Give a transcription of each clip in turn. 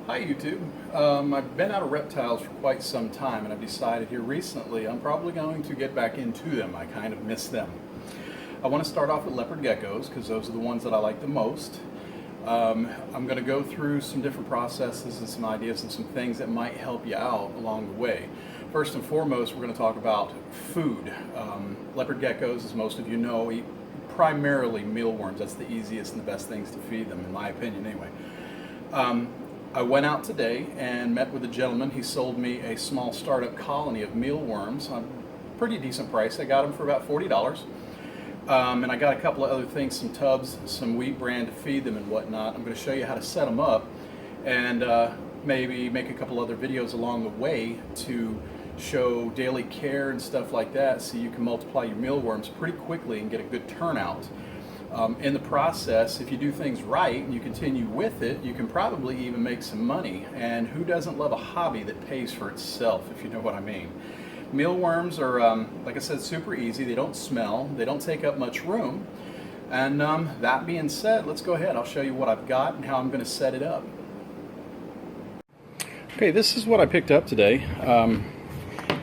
Hi YouTube. I've been out of reptiles for quite some time, and I've decided here recently I'm probably going to get back into them. I kind of miss them. I want to start off with leopard geckos because those are the ones that I like the most. I'm going to go through some different processes and some ideas and some things that might help you out along the way. First and foremost, we're going to talk about food. Leopard geckos, as most of you know, eat primarily mealworms. That's the easiest and the best things to feed them, in my opinion anyway. I went out today and met with a gentleman. He sold me a small startup colony of mealworms on a pretty decent price. I got them for about $40. And I got a couple of other things, some tubs, some wheat bran to feed them and whatnot. I'm going to show you how to set them up and maybe make a couple other videos along the way to show daily care and stuff like that so you can multiply your mealworms pretty quickly and get a good turnout. In the process, if you do things right and you continue with it, you can probably even make some money. And who doesn't love a hobby that pays for itself, if you know what I mean? Mealworms are, like I said, super easy. They don't smell. They don't take up much room. And that being said, let's go ahead. I'll show you what I've got and how I'm going to set it up. Okay, this is what I picked up today.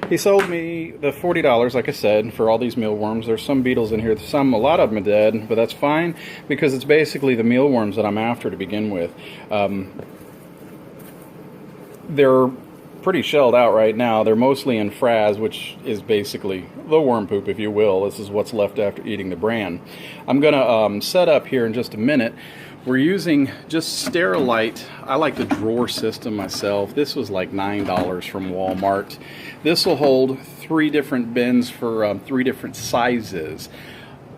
He sold me the $40, like I said, for all these mealworms. There's some beetles in here. A lot of them are dead, but that's fine because it's basically the mealworms that I'm after to begin with. They're pretty shelled out right now. They're mostly in frass, which is basically the worm poop, if you will. This is what's left after eating the bran. I'm going to set up here in just a minute. We're using just Sterilite. I like the drawer system myself. This was like $9 from Walmart. This will hold 3 different bins for 3 different sizes.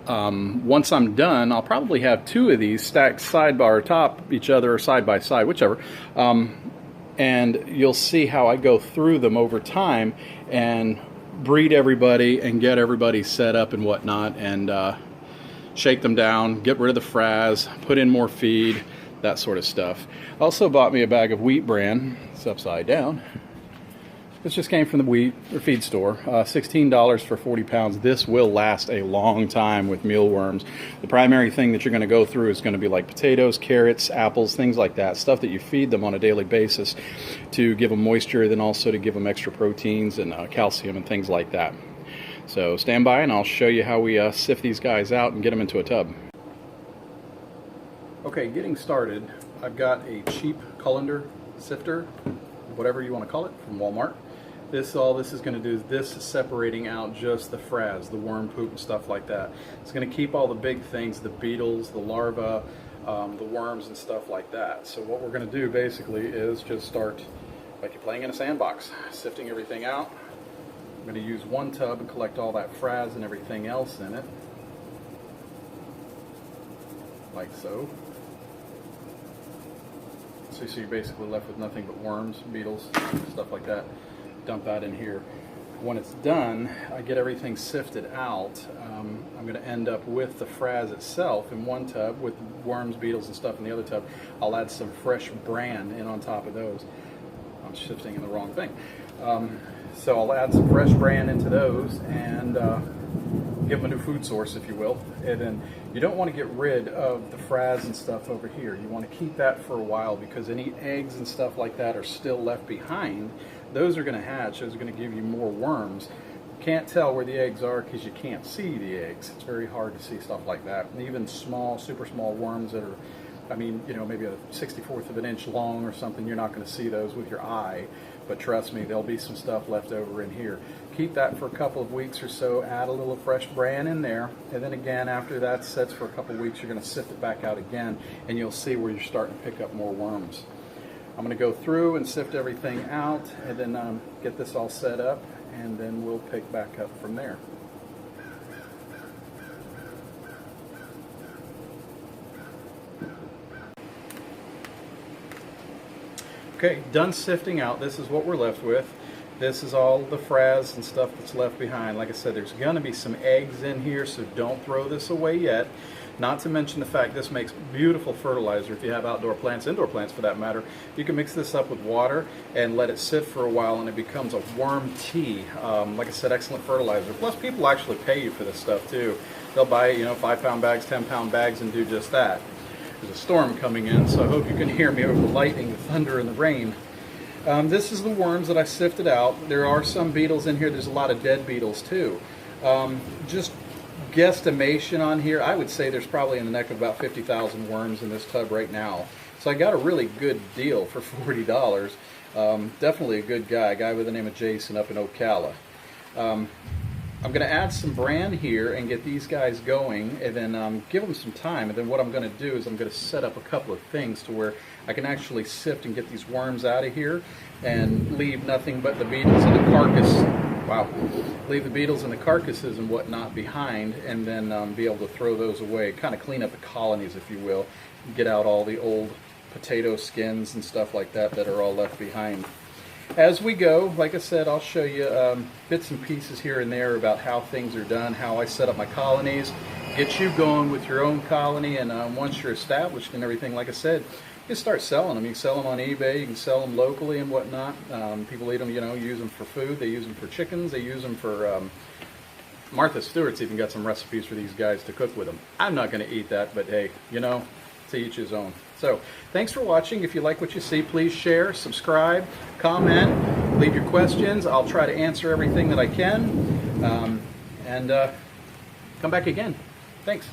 Once I'm done, I'll probably have 2 of these stacked side by top each other or side by side, whichever. And you'll see how I go through them over time and breed everybody and get everybody set up and whatnot, and shake them down, get rid of the frass, put in more feed, that sort of stuff. Also bought me a bag of wheat bran. It's upside down. This just came from the wheat or feed store. $16 for 40 pounds. This will last a long time with mealworms. The primary thing that you're going to go through is going to be like potatoes, carrots, apples, things like that. Stuff that you feed them on a daily basis to give them moisture, then also to give them extra proteins and calcium and things like that. So stand by and I'll show you how we sift these guys out and get them into a tub. Okay, getting started, I've got a cheap colander sifter, whatever you want to call it, from Walmart. All this is going to do is this is separating out just the frass, the worm poop and stuff like that. It's going to keep all the big things, the beetles, the larvae, the worms and stuff like that. So what we're going to do basically is just start like you're playing in a sandbox, sifting everything out. I'm going to use one tub and collect all that frass and everything else in it, like so. So you're basically left with nothing but worms, beetles, stuff like that. Dump that in here. When it's done, I get everything sifted out. I'm going to end up with the frass itself in one tub with worms, beetles, and stuff in the other tub. I'll add some fresh bran in on top of those. I'm shifting in the wrong thing. So I'll add some fresh bran into those and give them a new food source, if you will. And then you don't want to get rid of the frass and stuff over here. You want to keep that for a while because any eggs and stuff like that are still left behind. Those are going to hatch. Those are going to give you more worms. You can't tell where the eggs are because you can't see the eggs. It's very hard to see stuff like that. And even small, super small worms that are, I mean, you know, maybe a 64th of an inch long or something, you're not going to see those with your eye. But trust me, there'll be some stuff left over in here. Keep that for a couple of weeks or so. Add a little fresh bran in there. And then again, after that sets for a couple of weeks, you're going to sift it back out again. And you'll see where you're starting to pick up more worms. I'm going to go through and sift everything out and then get this all set up. And then we'll pick back up from there. Okay, done sifting out. This is what we're left with. This is all the frass and stuff that's left behind. Like I said, there's going to be some eggs in here, so don't throw this away yet. Not to mention the fact this makes beautiful fertilizer if you have outdoor plants, indoor plants for that matter. You can mix this up with water and let it sit for a while and it becomes a worm tea. Like I said, excellent fertilizer. Plus people actually pay you for this stuff too. They'll buy, 5-pound bags, 10-pound bags and do just that. There's a storm coming in, so I hope you can hear me over the lightning, the thunder, and the rain. This is the worms that I sifted out. There are some beetles in here. There's a lot of dead beetles too. Just guesstimation on here, I would say there's probably in the neck of about 50,000 worms in this tub right now. So I got a really good deal for $40. Definitely a good guy, a guy by the name of Jason up in Ocala. I'm going to add some bran here and get these guys going, and then give them some time. And then what I'm going to do is I'm going to set up a couple of things to where I can actually sift and get these worms out of here and leave nothing but the beetles and the carcass. Wow. Leave the beetles and the carcasses and whatnot behind, and then be able to throw those away. Kind of clean up the colonies, if you will. Get out all the old potato skins and stuff like that that are all left behind. As we go, like I said, I'll show you bits and pieces here and there about how things are done, how I set up my colonies, get you going with your own colony, and once you're established and everything, like I said, you start selling them. You can sell them on eBay, you can sell them locally and whatnot. People eat them, you know, use them for food, they use them for chickens, they use them for... Martha Stewart's even got some recipes for these guys to cook with them. I'm not going to eat that, but hey, you know, to each his own. So, thanks for watching. If you like what you see, please share, subscribe, comment, leave your questions. I'll try to answer everything that I can. And come back again. Thanks.